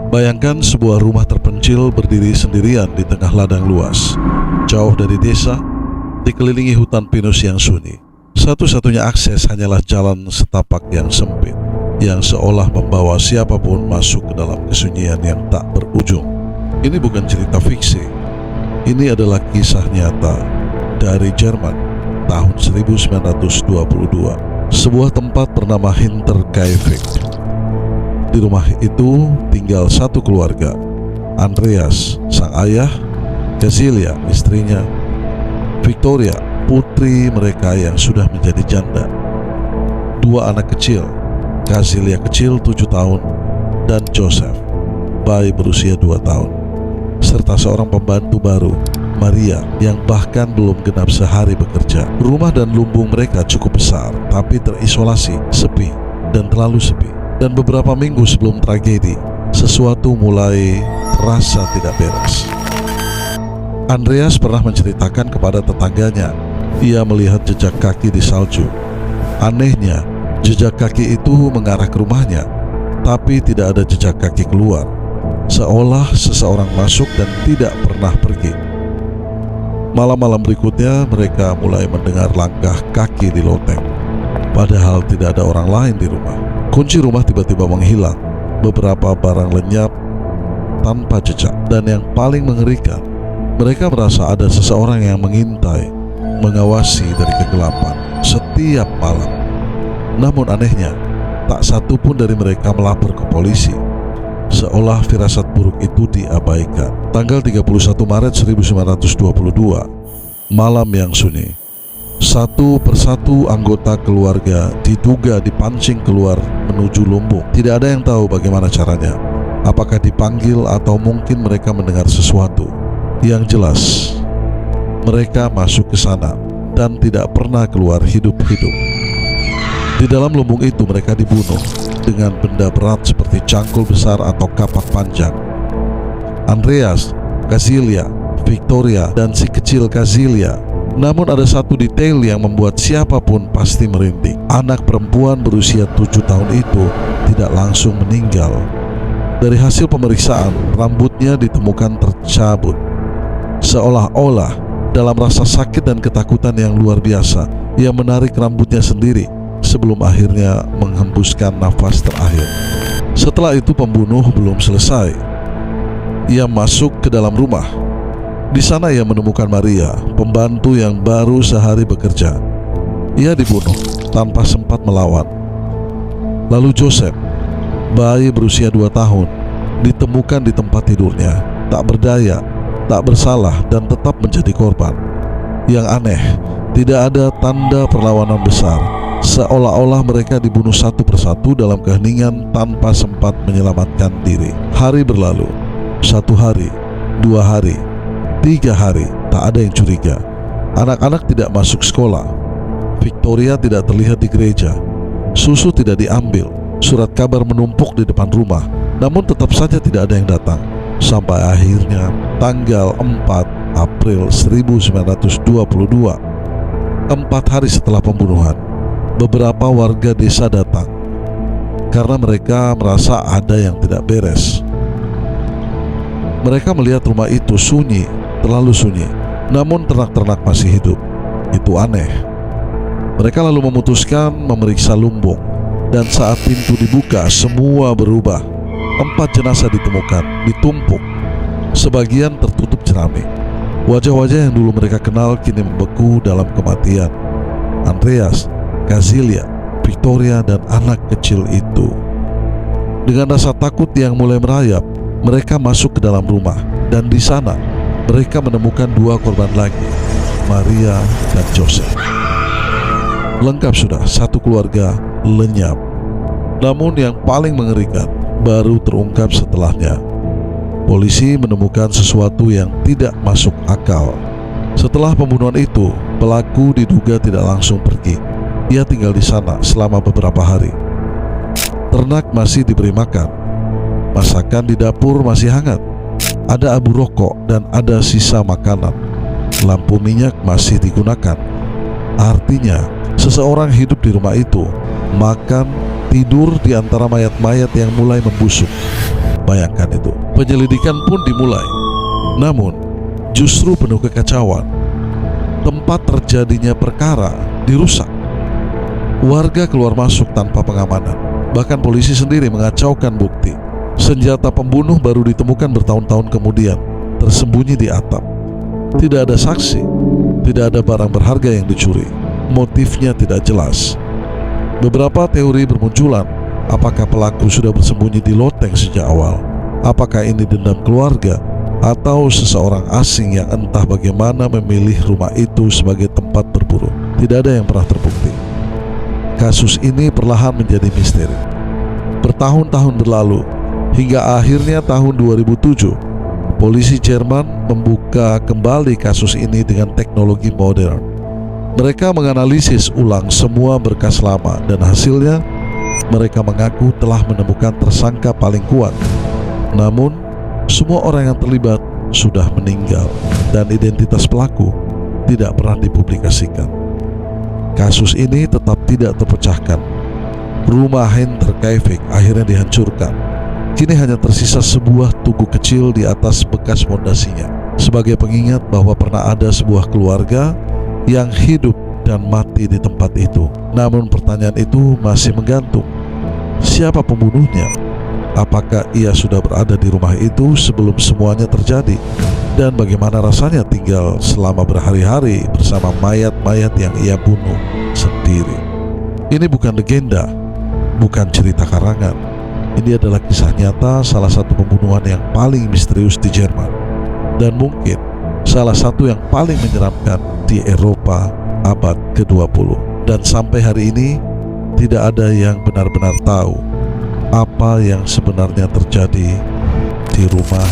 Bayangkan sebuah rumah terpencil berdiri sendirian di tengah ladang luas, jauh dari desa, dikelilingi hutan pinus yang sunyi. Satu-satunya akses hanyalah jalan setapak yang sempit, yang seolah membawa siapapun masuk ke dalam kesunyian yang tak berujung. Ini bukan cerita fiksi. Ini adalah kisah nyata dari Jerman tahun 1922. Sebuah tempat bernama Hinterkaifeck. Di rumah itu tinggal satu keluarga. Andreas, sang ayah, Cecilia, istrinya, Victoria, putri mereka yang sudah menjadi janda, dua anak kecil, Cecilia kecil 7 tahun, dan Joseph, bayi berusia 2 tahun, serta seorang pembantu baru, Maria, yang bahkan belum genap sehari bekerja. Rumah dan lumbung mereka cukup besar, tapi terisolasi, sepi, dan terlalu sepi. Dan beberapa minggu sebelum tragedi, sesuatu mulai terasa tidak beres. Andreas pernah menceritakan kepada tetangganya, ia melihat jejak kaki di salju. Anehnya, jejak kaki itu mengarah ke rumahnya, tapi tidak ada jejak kaki keluar, seolah seseorang masuk dan tidak pernah pergi. Malam-malam berikutnya, mereka mulai mendengar langkah kaki di loteng, padahal tidak ada orang lain di rumah. Kunci rumah tiba-tiba menghilang, beberapa barang lenyap tanpa jejak, dan yang paling mengerikan, mereka merasa ada seseorang yang mengintai, mengawasi dari kegelapan setiap malam. Namun anehnya, tak satu pun dari mereka melapor ke polisi, seolah firasat buruk itu diabaikan. Tanggal 31 Maret 1922, malam yang sunyi. Satu persatu anggota keluarga diduga dipancing keluar menuju lumbung. Tidak ada yang tahu bagaimana caranya. Apakah dipanggil atau mungkin mereka mendengar sesuatu. Yang jelas, mereka masuk ke sana dan tidak pernah keluar hidup-hidup. Di dalam lumbung itu mereka dibunuh dengan benda berat seperti cangkul besar atau kapak panjang. Andreas, Cecilia, Victoria, dan si kecil Cecilia. Namun ada satu detail yang membuat siapapun pasti merinding. Anak perempuan berusia 7 tahun itu tidak langsung meninggal. Dari hasil pemeriksaan, rambutnya ditemukan tercabut, seolah-olah dalam rasa sakit dan ketakutan yang luar biasa, ia menarik rambutnya sendiri sebelum akhirnya menghembuskan nafas terakhir. Setelah itu pembunuh belum selesai. Ia masuk ke dalam rumah. Di sana ia menemukan Maria, pembantu yang baru sehari bekerja. Ia dibunuh tanpa sempat melawan. Lalu Joseph, bayi berusia 2 tahun, ditemukan di tempat tidurnya, tak berdaya, tak bersalah, dan tetap menjadi korban. Yang aneh, tidak ada tanda perlawanan besar, seolah-olah mereka dibunuh satu persatu dalam keheningan tanpa sempat menyelamatkan diri. Hari berlalu, 1 hari, 2 hari, 3 hari, tak ada yang curiga. Anak-anak tidak masuk sekolah. Victoria tidak terlihat di gereja. Susu tidak diambil. Surat kabar menumpuk di depan rumah, namun tetap saja tidak ada yang datang. Sampai akhirnya tanggal 4 April 1922, 4 hari setelah pembunuhan, beberapa warga desa datang karena mereka merasa ada yang tidak beres. Mereka melihat rumah itu sunyi, terlalu sunyi, namun ternak-ternak masih hidup. Itu aneh. Mereka lalu memutuskan memeriksa lumbung, dan saat pintu dibuka, semua berubah. 4 jenazah ditemukan, ditumpuk. Sebagian tertutup jerami. Wajah-wajah yang dulu mereka kenal kini membeku dalam kematian. Andreas, Cecilia, Victoria, dan anak kecil itu. Dengan rasa takut yang mulai merayap, mereka masuk ke dalam rumah, dan di sana mereka menemukan 2 korban lagi, Maria dan Joseph. Lengkap sudah, satu keluarga lenyap. Namun yang paling mengerikan baru terungkap setelahnya. Polisi menemukan sesuatu yang tidak masuk akal. Setelah pembunuhan itu, pelaku diduga tidak langsung pergi. Ia tinggal di sana selama beberapa hari. Ternak masih diberi makan. Masakan di dapur masih hangat. Ada abu rokok dan ada sisa makanan. Lampu minyak masih digunakan. Artinya, seseorang hidup di rumah itu, makan, tidur di antara mayat-mayat yang mulai membusuk. Bayangkan itu. Penyelidikan pun dimulai. Namun, justru penuh kekacauan. Tempat terjadinya perkara dirusak. Warga keluar masuk tanpa pengamanan. Bahkan polisi sendiri mengacaukan bukti. Senjata pembunuh baru ditemukan bertahun-tahun kemudian, tersembunyi di atap. Tidak ada saksi, tidak ada barang berharga yang dicuri. Motifnya tidak jelas. Beberapa teori bermunculan. Apakah pelaku sudah bersembunyi di loteng sejak awal? Apakah ini dendam keluarga? Atau seseorang asing yang entah bagaimana memilih rumah itu sebagai tempat berburu? Tidak ada yang pernah terbukti. Kasus ini perlahan menjadi misteri. Bertahun-tahun berlalu, hingga akhirnya tahun 2007, polisi Jerman membuka kembali kasus ini dengan teknologi modern. Mereka menganalisis ulang semua berkas lama dan hasilnya mereka mengaku telah menemukan tersangka paling kuat. Namun, semua orang yang terlibat sudah meninggal dan identitas pelaku tidak pernah dipublikasikan. Kasus ini tetap tidak terpecahkan. Rumah Hinterkaifeck akhirnya dihancurkan. Kini hanya tersisa sebuah tugu kecil di atas bekas fondasinya, sebagai pengingat bahwa pernah ada sebuah keluarga yang hidup dan mati di tempat itu. Namun pertanyaan itu masih menggantung. Siapa pembunuhnya? Apakah ia sudah berada di rumah itu sebelum semuanya terjadi? Dan bagaimana rasanya tinggal selama berhari-hari bersama mayat-mayat yang ia bunuh sendiri? Ini bukan legenda, bukan cerita karangan. Ini adalah kisah nyata salah satu pembunuhan yang paling misterius di Jerman, dan mungkin salah satu yang paling menyeramkan di Eropa abad ke-20. Dan sampai hari ini tidak ada yang benar-benar tahu apa yang sebenarnya terjadi di rumah